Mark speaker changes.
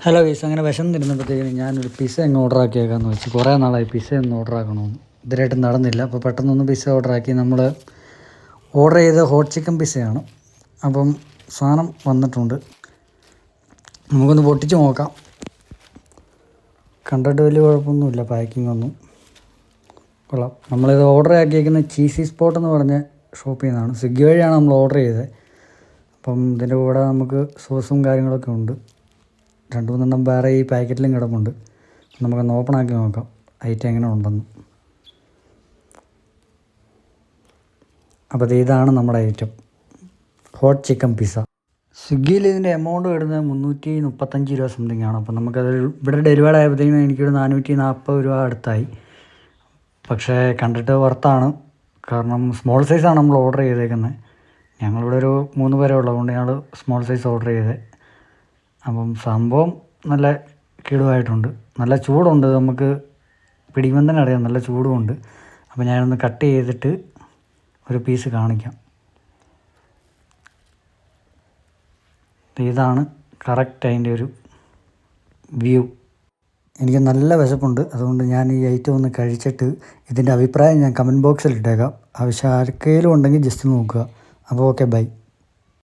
Speaker 1: Hello guys, അങ്ങനെ വിശന്നിരുന്നപ്പോഴത്തേക്കിന് ഞാനൊരു pizza അങ്ങ് ഓർഡർ ആക്കിയേക്കാന്ന് വെച്ച്. കുറേ നാളായി പിസ്സ ഒന്ന് ഓർഡർ ആക്കണമെന്ന്, ഇതുവരെയായിട്ട് നടന്നില്ല. അപ്പോൾ പെട്ടെന്നൊന്ന് പിസ്സ ഓർഡർ ആക്കി. നമ്മൾ ഓർഡർ ചെയ്ത ഹോട്ട് ചിക്കൻ പിസ്സയാണ്. അപ്പം സാധനം വന്നിട്ടുണ്ട്, നമുക്കൊന്ന് പൊട്ടിച്ച് നോക്കാം. കണ്ടിട്ട് വലിയ കുഴപ്പമൊന്നുമില്ല, പാക്കിംഗ് ഒന്നും കൊള്ളാം. നമ്മളിത് ഓർഡർ ആക്കിയേക്കുന്ന ചീസി സ്പോട്ട് എന്ന് പറഞ്ഞ ഷോപ്പിൽ നിന്നാണ്. സ്വിഗ്ഗി വഴിയാണ് നമ്മൾ ഓർഡർ ചെയ്തത്. അപ്പം ഇതിൻ്റെ കൂടെ നമുക്ക് സോസും കാര്യങ്ങളൊക്കെ ഉണ്ട്. 2-3 വേറെ ഈ പാക്കറ്റിലും കിടപ്പുണ്ട്. നമുക്കൊന്ന് ഓപ്പൺ ആക്കി നോക്കാം ഐറ്റം എങ്ങനെ ഉണ്ടെന്ന്. അപ്പോൾ ഇതാണ് നമ്മുടെ ഐറ്റം, ഹോട്ട് ചിക്കൻ പിസ്സ. സ്വിഗ്ഗിയിൽ ഇതിൻ്റെ എമൗണ്ട് വരുന്നത് 335 രൂപ സംതിങ് ആണ്. അപ്പോൾ നമുക്കത് ഇവിടെ ഡെലിവേർഡ് ആയപ്പോഴത്തേക്കും എനിക്കൊരു 440 രൂപ അടുത്തായി. പക്ഷേ കണ്ടിട്ട് വർത്താണ്, കാരണം സ്മോൾ സൈസാണ് നമ്മൾ ഓർഡർ ചെയ്തേക്കുന്നത്. ഞങ്ങളിവിടെ ഒരു 3 പേരെ ഉള്ളതുകൊണ്ട് ഞങ്ങൾ സ്മോൾ സൈസ് ഓർഡർ ചെയ്തത്. അപ്പം സംഭവം നല്ല കിടുവായിട്ടുണ്ട്, നല്ല ചൂടുണ്ട്. നമുക്ക് പിടിക്കുമ്പോൾ തന്നെ അറിയാം നല്ല ചൂടുമുണ്ട്. അപ്പോൾ ഞാനൊന്ന് കട്ട് ചെയ്തിട്ട് ഒരു പീസ് കാണിക്കാം. ഇതാണ് കറക്റ്റ് അതിൻ്റെ ഒരു വ്യൂ. എനിക്ക് നല്ല വിശപ്പുണ്ട്, അതുകൊണ്ട് ഞാൻ ഈ ഐറ്റം ഒന്ന് കഴിച്ചിട്ട് ഇതിൻ്റെ അഭിപ്രായം ഞാൻ കമൻറ്റ് ബോക്സിൽ ഇട്ടേക്കാം. ആവശ്യം ആർക്കെങ്കിലും ഉണ്ടെങ്കിൽ ജസ്റ്റ് നോക്കുക. അപ്പോൾ ഓക്കെ, ബൈ.